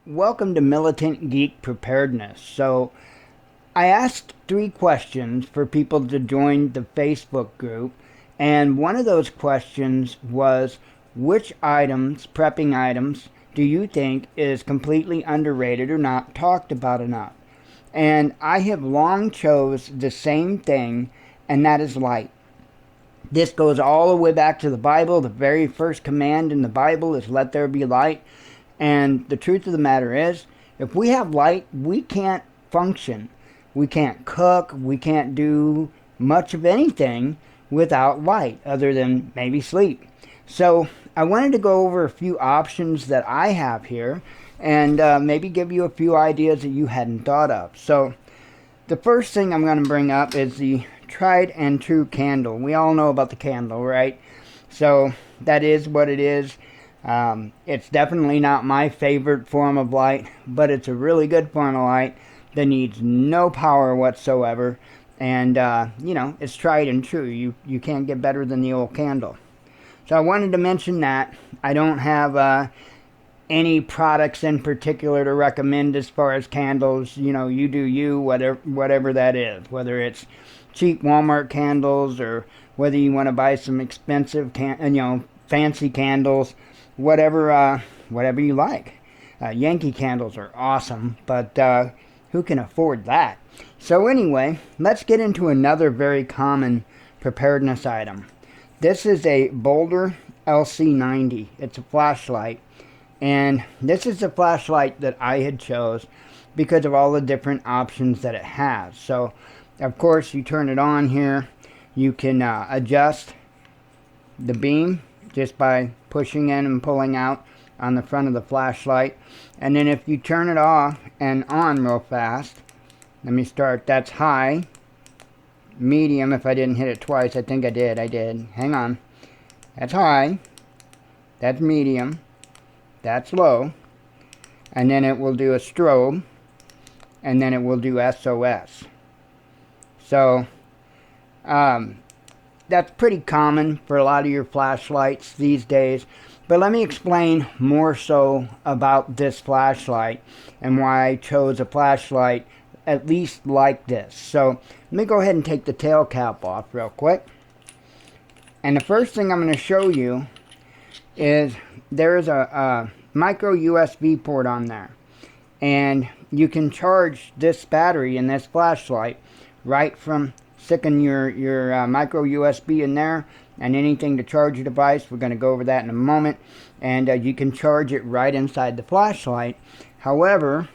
Welcome to Militant Geek Preparedness. So, I asked 3 questions for people to join the Facebook group, and one of those questions was, which prepping items, do you think is completely underrated or not talked about enough? And I have long chose the same thing, and that is light. This goes all the way back to the Bible. The very first command in the Bible is let there be light. And the truth of the matter is, if we have light, we can't function. We can't cook. We can't do much of anything without light other than maybe sleep. So I wanted to go over a few options that I have here and maybe give you a few ideas that you hadn't thought of. So the first thing I'm going to bring up is the tried and true candle. We all know about the candle, right? So that is what it is. It's definitely not my favorite form of light, but it's a really good form of light that needs no power whatsoever. And, it's tried and true. You can't get better than the old candle. So I wanted to mention that. I don't have any products in particular to recommend as far as candles. You do you, whatever that is. Whether it's cheap Walmart candles or whether you want to buy some expensive, fancy candles. Whatever you like. Yankee candles are awesome, but who can afford that? So anyway, let's get into another very common preparedness item. This is a Boulder LC90. It's a flashlight, and this is the flashlight that I had chose because of all the different options that it has. So, of course, you turn it on here. You can adjust the beam just by pushing in and pulling out on the front of the flashlight. And then if you turn it off and on real fast, let me start. That's high, medium. If I didn't hit it twice, I think I did. Hang on. That's high. That's medium. That's low. And then it will do a strobe. And then it will do SOS. So, that's pretty common for a lot of your flashlights these days. But let me explain more so about this flashlight and why I chose a flashlight at least like this. So let me go ahead and take the tail cap off real quick. And the first thing I'm going to show you is there is a micro USB port on there. And you can charge this battery in this flashlight right from sticking your micro USB in there and anything to charge your device. We're going to go over that in a moment. And you can charge it right inside the flashlight. However,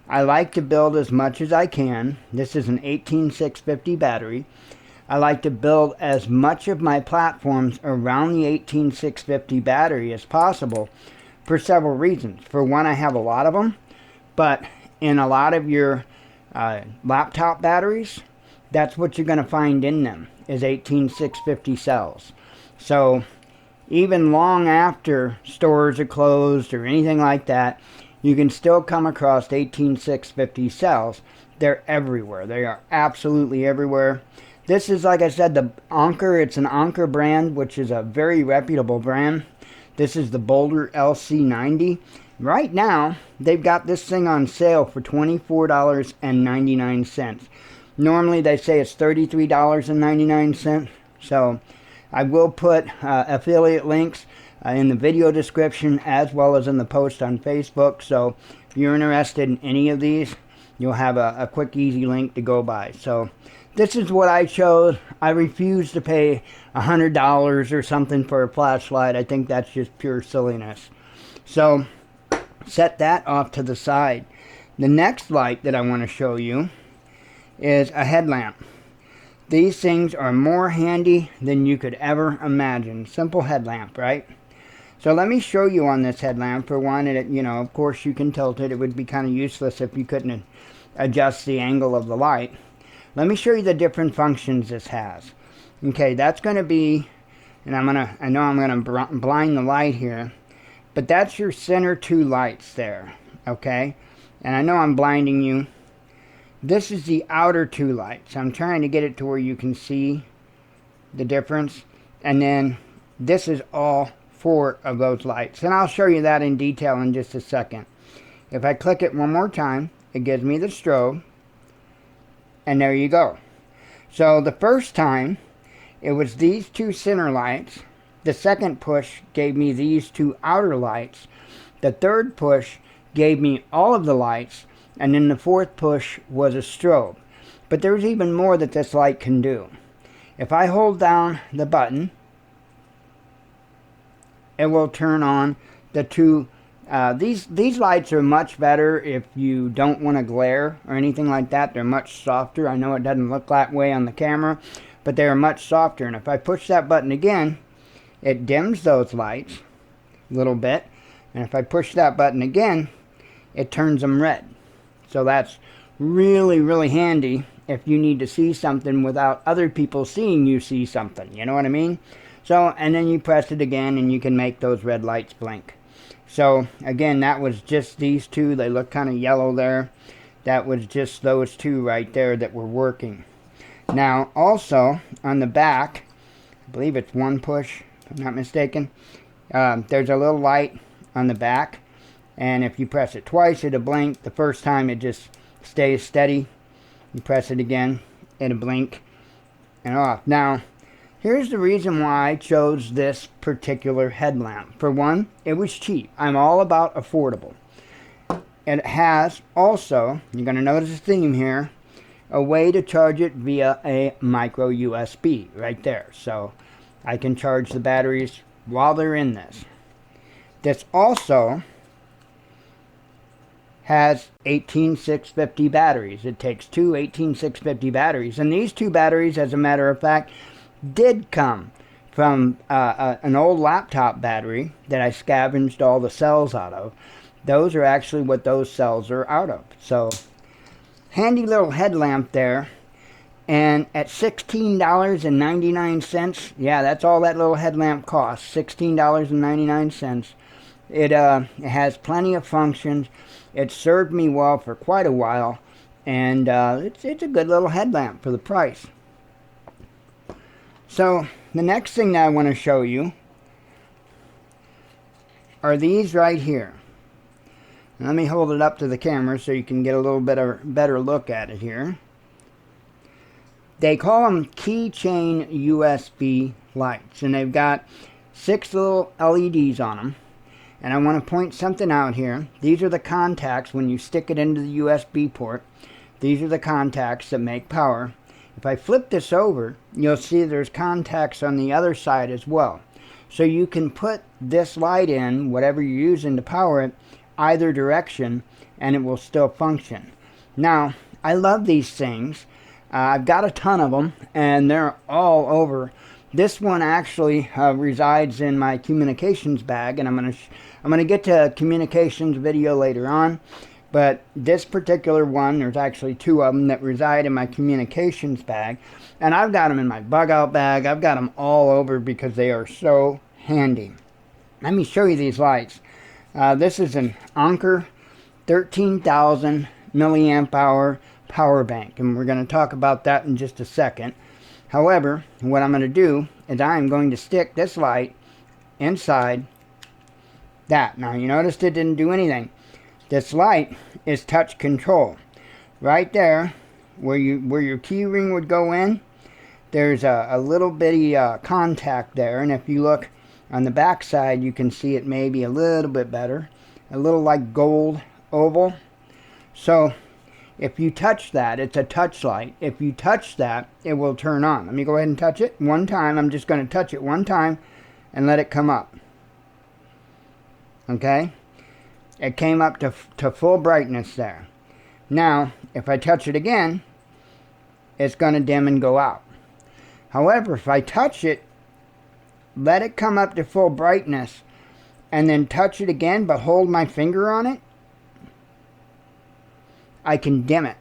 I like to build as much as I can. This is an 18650 battery. I like to build as much of my platforms around the 18650 battery as possible for several reasons. For one, I have a lot of them, but in a lot of your laptop batteries, that's what you're going to find in them is 18650 cells. So even long after stores are closed or anything like that, you can still come across 18650 cells. They're everywhere. They are absolutely everywhere. This is, like I said, the Anker. It's an Anker brand, which is a very reputable brand. This is the Boulder LC90. Right now, they've got this thing on sale for $24.99. Normally, they say it's $33.99. So, I will put affiliate links in the video description as well as in the post on Facebook. So, if you're interested in any of these, you'll have a quick, easy link to go by. So, this is what I chose. I refuse to pay $100 or something for a flashlight. I think that's just pure silliness. So, set that off to the side. The next light that I want to show you is a headlamp. These things are more handy than you could ever imagine. Simple headlamp, right? So let me show you on this headlamp. For one, of course you can tilt it. It would be kind of useless if you couldn't adjust the angle of the light. Let me show you the different functions this has. Okay, that's going to be, and I know I'm going to blind the light here, but that's your center 2 lights there, okay? And I know I'm blinding you. This is the outer 2 lights. I'm trying to get it to where you can see the difference. And then this is all 4 of those lights. And I'll show you that in detail in just a second. If I click it one more time, it gives me the strobe. And there you go. So the first time, it was these 2 center lights. The second push gave me these 2 outer lights. The third push gave me all of the lights. And then the fourth push was a strobe. But there's even more that this light can do. If I hold down the button, it will turn on the 2. These lights are much better if you don't want to glare or anything like that. They're much softer. I know it doesn't look that way on the camera, but they're much softer. And if I push that button again, it dims those lights a little bit. And if I push that button again, it turns them red. So that's really, really handy if you need to see something without other people seeing you see something. You know what I mean? So, and then you press it again and you can make those red lights blink. So, again, that was just these 2. They look kind of yellow there. That was just those 2 right there that were working. Now, also, on the back, I believe it's 1 push, if I'm not mistaken. There's a little light on the back. And if you press it twice, it'll blink. The first time, it just stays steady. You press it again, it'll blink and off. Now, here's the reason why I chose this particular headlamp. For one, it was cheap. I'm all about affordable. It has also, you're going to notice a theme here, a way to charge it via a micro USB right there. So I can charge the batteries while they're in this. This also has 18650 batteries. It takes 2 18650 batteries. And these 2 batteries, as a matter of fact, did come from an old laptop battery that I scavenged all the cells out of. Those are actually what those cells are out of. So, handy little headlamp there. And at $16.99, yeah, that's all that little headlamp costs, $16.99. It has plenty of functions. It served me well for quite a while, and it's a good little headlamp for the price. So the next thing that I want to show you are these right here. Let me hold it up to the camera so you can get a little better look at it here. They call them keychain USB lights, and they've got 6 little LEDs on them. And I want to point something out here. These are the contacts when you stick it into the USB port. These are the contacts that make power. If I flip this over, you'll see there's contacts on the other side as well. So you can put this light in, whatever you're using to power it, either direction, and it will still function. Now, I love these things. I've got a ton of them, and they're all over. This one actually resides in my communications bag, and I'm gonna get to a communications video later on. But this particular one, there's actually 2 of them that reside in my communications bag, and I've got them in my bug out bag. I've got them all over because they are so handy. Let me show you these lights. This is an Anker 13,000 milliamp hour power bank, and we're going to talk about that in just a second. However, what I'm going to do is I'm going to stick this light inside that. Now, you noticed it didn't do anything. This light is touch control. Right there, where your key ring would go in, there's a little bitty contact there, and if you look on the back side, you can see it maybe a little bit better. A little like gold oval. So, if you touch that, it's a touch light. If you touch that, it will turn on. Let me go ahead and touch it one time. I'm just going to touch it one time and let it come up. Okay? It came up to full brightness there. Now, if I touch it again, it's going to dim and go out. However, if I touch it, let it come up to full brightness, and then touch it again, but hold my finger on it, I can dim it.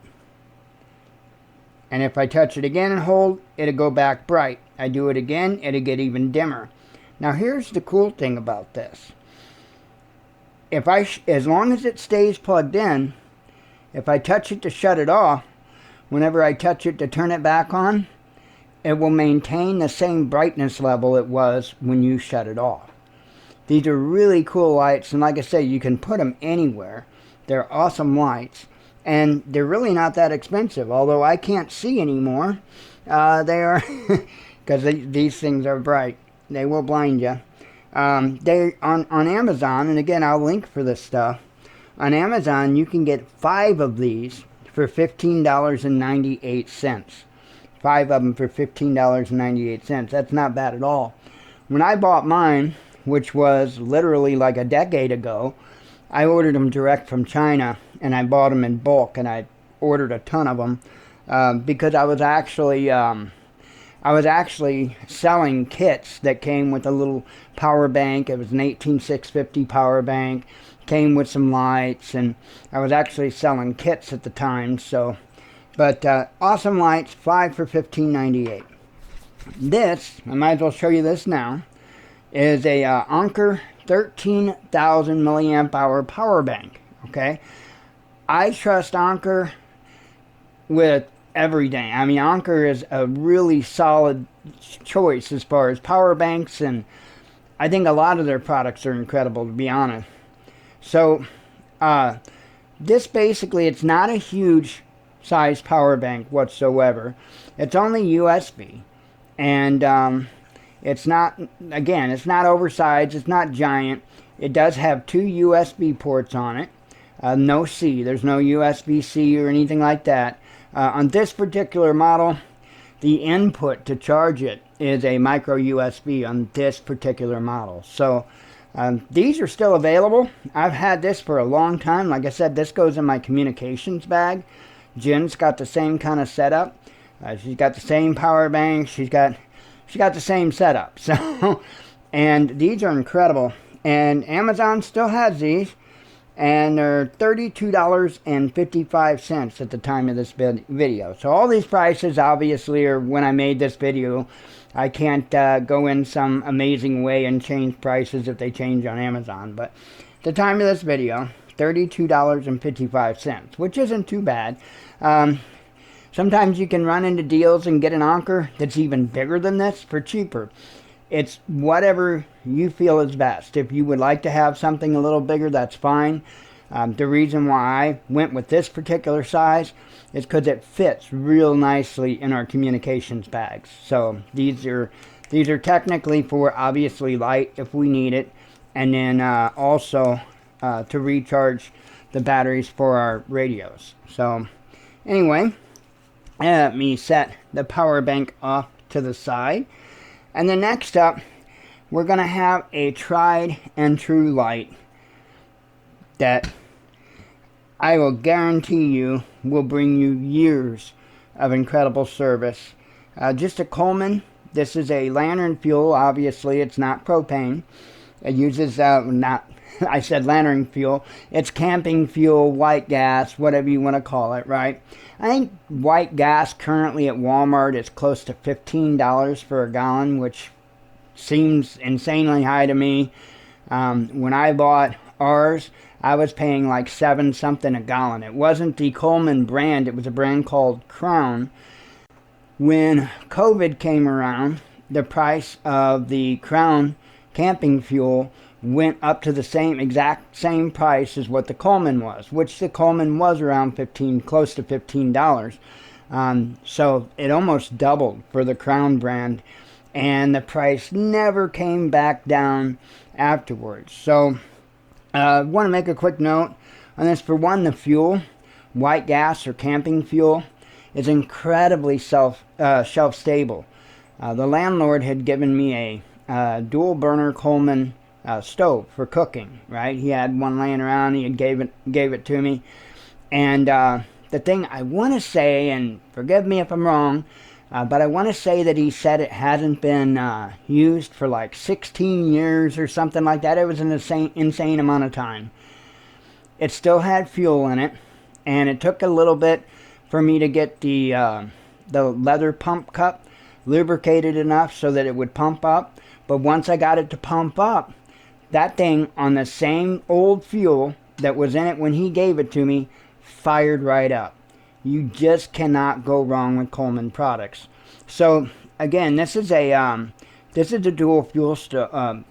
And if I touch it again and hold, it'll go back bright. I do it again, it'll get even dimmer. Now here's the cool thing about this. As long as it stays plugged in, if I touch it to shut it off, whenever I touch it to turn it back on, it will maintain the same brightness level it was when you shut it off. These are really cool lights, and like I said, you can put them anywhere. They're awesome lights, and they're really not that expensive, although I can't see anymore. They are, because these things are bright. They will blind you. They on Amazon, and again, I'll link for this stuff. On Amazon, you can get 5 of these for $15.98. 5 of them for $15.98. That's not bad at all. When I bought mine, which was literally like a decade ago, I ordered them direct from China, and I bought them in bulk, and I ordered a ton of them because I was actually selling kits that came with a little power bank. It was an 18650 power bank, came with some lights, and I was actually selling kits at the time. So, but awesome lights, 5 for $15.98. This, I might as well show you this now, is a Anker 13,000 milliamp hour power bank. Okay, I trust Anker with everything. I mean, Anker is a really solid choice as far as power banks, and I think a lot of their products are incredible, to be honest. So, this basically, it's not a huge size power bank whatsoever. It's only USB, and it's not, again, it's not oversized, it's not giant. It does have 2 USB ports on it. No C, there's no USB-C or anything like that. On this particular model, the input to charge it is a micro USB on this particular model. So these are still available. I've had this for a long time. Like I said, this goes in my communications bag. Jen's got the same kind of setup. She's got the same power bank. She got the same setup. So, and these are incredible. And Amazon still has these, and they're $32.55 at the time of this video. So all these prices obviously are when I made this video. I can't go in some amazing way and change prices if they change on Amazon. But at the time of this video, $32.55, which isn't too bad. Sometimes you can run into deals and get an Anker that's even bigger than this for cheaper. It's whatever you feel is best. If you would like to have something a little bigger, that's fine. The reason why I went with this particular size is because it fits real nicely in our communications bags. So these are technically for obviously light if we need it, and then also to recharge the batteries for our radios. So anyway, let me set the power bank off to the side. And then next up, we're going to have a tried and true light that I will guarantee you will bring you years of incredible service. Just a Coleman. This is a lantern fuel. Obviously, it's not propane. It uses, I said lantern fuel. It's camping fuel, white gas, whatever you want to call it, right? I think white gas currently at Walmart is close to $15 for a gallon, which seems insanely high to me. When I bought ours, I was paying like $7 something a gallon. It wasn't the Coleman brand, it was a brand called Crown. When COVID came around, the price of the Crown camping fuel went up to the exact same price as what the Coleman was, which the Coleman was around close to $15. So it almost doubled for the Crown brand, and the price never came back down afterwards. So I want to make a quick note on this. For one, the fuel, white gas or camping fuel, is incredibly shelf stable. The landlord had given me a dual burner Coleman stove for cooking, right? He had one laying around. He had gave it to me, and the thing I want to say, and forgive me if I'm wrong, but I want to say that he said it hasn't been used for like 16 years or something like that. It was an insane amount of time. It still had fuel in it, and it took a little bit for me to get the leather pump cup lubricated enough so that it would pump up. But once I got it to pump up, that thing on the same old fuel that was in it when he gave it to me fired right up. You just cannot go wrong with Coleman products. So again, this is a This is a dual fuel dual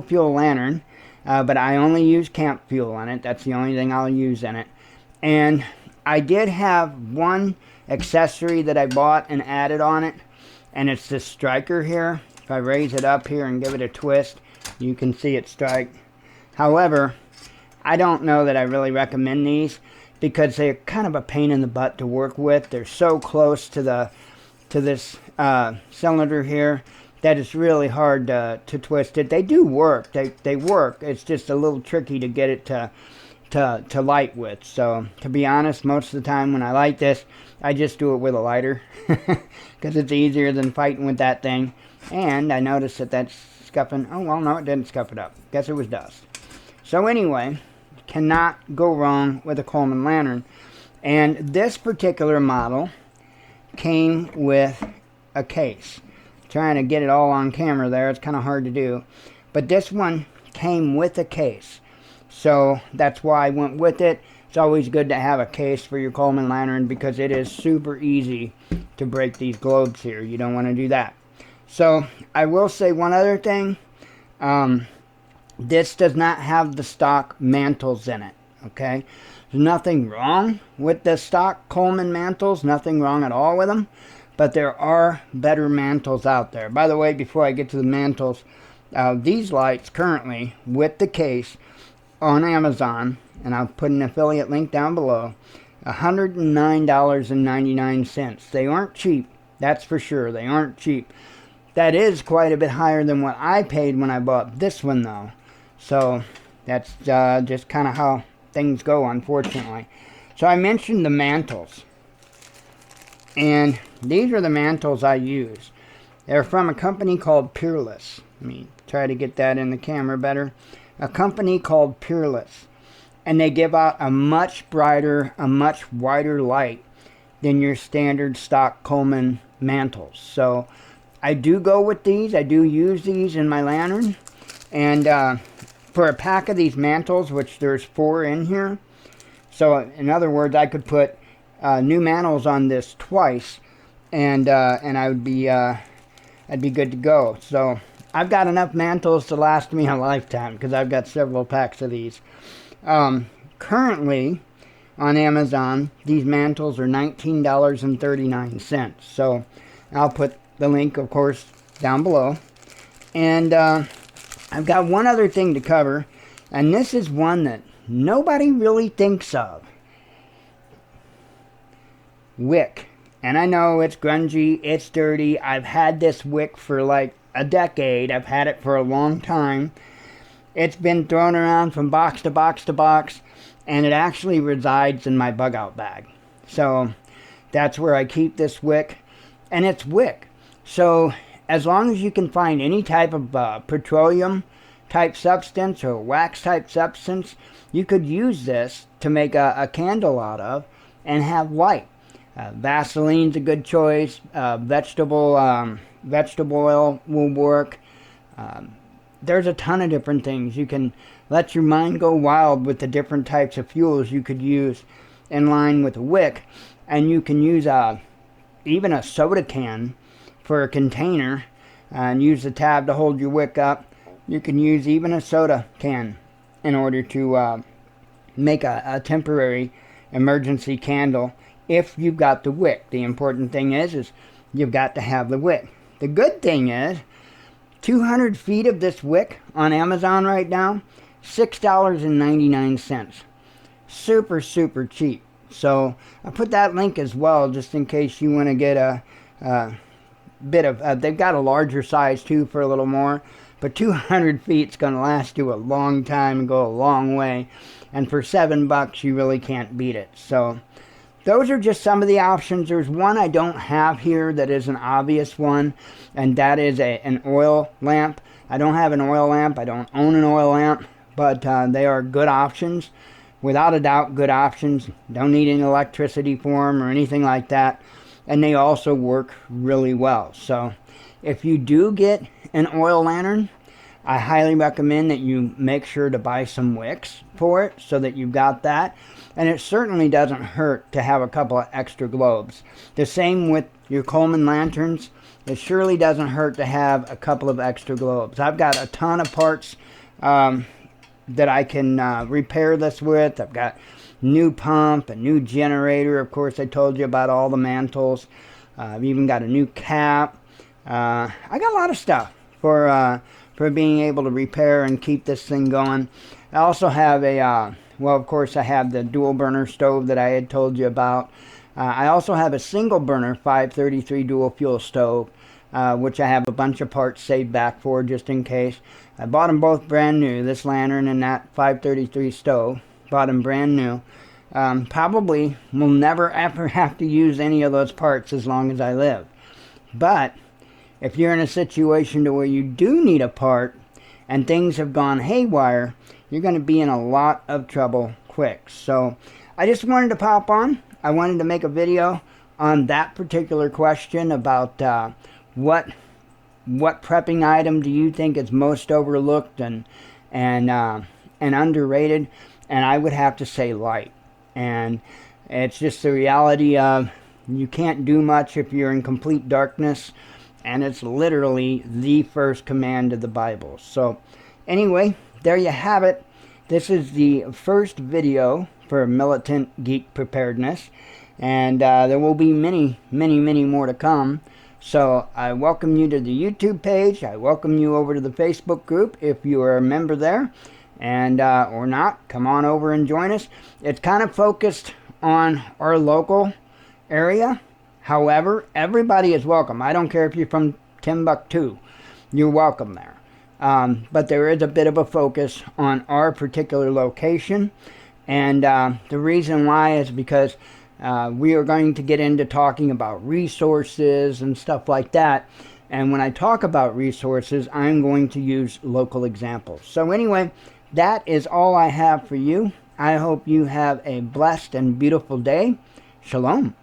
fuel lantern, but I only use camp fuel in it. That's the only thing I'll use in it. And I did have one accessory that I bought and added on it, and it's this striker here. If I raise it up here and give it a twist, you can see it strike. However, I don't know that I really recommend these because they're kind of a pain in the butt to work with. They're so close to this cylinder here that it's really hard to twist it. They do work. They work. It's just a little tricky to get it to light with. So to be honest, most of the time when I light this, I just do it with a lighter because it's easier than fighting with that thing. And I noticed that that's scuffing. Oh, well, no, it didn't scuff it up. Guess it was dust. So anyway, cannot go wrong with a Coleman lantern. And this particular model came with a case. Trying to get it all on camera there, it's kind of hard to do. But this one came with a case. So that's why I went with it. It's always good to have a case for your Coleman lantern because it is super easy to break these globes here. You don't want to do that. So I will say one other thing. This does not have the stock mantles in it. Okay? There's nothing wrong with the stock Coleman mantles. Nothing wrong at all with them. But there are better mantles out there. By the way, before I get to the mantles, these lights currently with the case on Amazon, and I'll put an affiliate link down below, $109.99. They aren't cheap. That's for sure. They aren't cheap. That is quite a bit higher than what I paid when I bought this one, though. So that's just kind of how things go, unfortunately. So I mentioned the mantles. And these are the mantles I use. They're from a company called Peerless. Let me try to get that in the camera better. A company called Peerless. And they give out a much brighter, a much wider light than your standard stock Coleman mantles. So I do go with these. I do use these in my lantern. And for a pack of these mantles, which there's 4 in here. So in other words, I could put new mantles on this twice. And I would be, I'd be good to go. So I've got enough mantles to last me a lifetime because I've got several packs of these. Currently on Amazon, these mantles are $19.39. So I'll put the link, of course, down below. And I've got one other thing to cover, and this is one that nobody really thinks of. Wick. And I know it's grungy, it's dirty. I've had this wick for like a decade. I've had it for a long time. It's been thrown around from box to box to box, and it actually resides in my bug out bag. So that's where I keep this wick, and it's wick. So as long as you can find any type of petroleum type substance or wax type substance, you could use this to make a candle out of and have light. Vaseline's a good choice. Vegetable oil will work. There's a ton of different things. You can let your mind go wild with the different types of fuels you could use in line with a wick. And you can use even a soda can for a container and use the tab to hold your wick up. You can use even a soda can in order to make a temporary emergency candle if you've got the wick. The important thing is you've got to have the wick. The good thing is 200 feet of this wick on Amazon right now, $6.99. Super, super cheap. So I put that link as well just in case you want to get a bit of, they've got a larger size too for a little more, but 200 feet is going to last you a long time and go a long way. And for $7, you really can't beat it. So those are just some of the options. There's one I don't have here that is an obvious one, and that is an oil lamp. I don't have an oil lamp. I don't own an oil lamp, but they are good options. Without a doubt, good options. Don't need any electricity for them or anything like that. And they also work really well. So if you do get an oil lantern, I highly recommend that you make sure to buy some wicks for it so that you've got that. And it certainly doesn't hurt to have a couple of extra globes. The same with your Coleman lanterns. it surely doesn't hurt to have a couple of extra globes. I've got a ton of parts that I can repair this with. I've got new pump, a new generator. Of course, I told you about all the mantles. I've even got a new cap. I got a lot of stuff for being able to repair and keep this thing going. I also have a, well, of course, I have the dual burner stove that I had told you about. I also have a single burner 533 dual fuel stove, which I have a bunch of parts saved back for just in case. I bought them both brand new, this lantern and that 533 stove. Bought them brand new. Probably will never ever have to use any of those parts as long as I live. But if you're in a situation to where you do need a part and things have gone haywire, you're going to be in a lot of trouble quick. So I just wanted to pop on. I wanted to make a video on that particular question about what prepping item do you think is most overlooked and underrated. And I would have to say light. And it's just the reality of you can't do much if you're in complete darkness. And it's literally the first command of the Bible. So anyway, there you have it. This is the first video for Militant Geek Preparedness. And there will be many, many, many more to come. So I welcome you to the YouTube page. I welcome you over to the Facebook group if you are a member there. And or not, come on over and join us. It's kind of focused on our local area. However, everybody is welcome. I don't care if you're from Timbuktu. You're welcome there. But there is a bit of a focus on our particular location. And the reason why is because we are going to get into talking about resources and stuff like that. And when I talk about resources, I'm going to use local examples. So anyway, that is all I have for you. I hope you have a blessed and beautiful day. Shalom.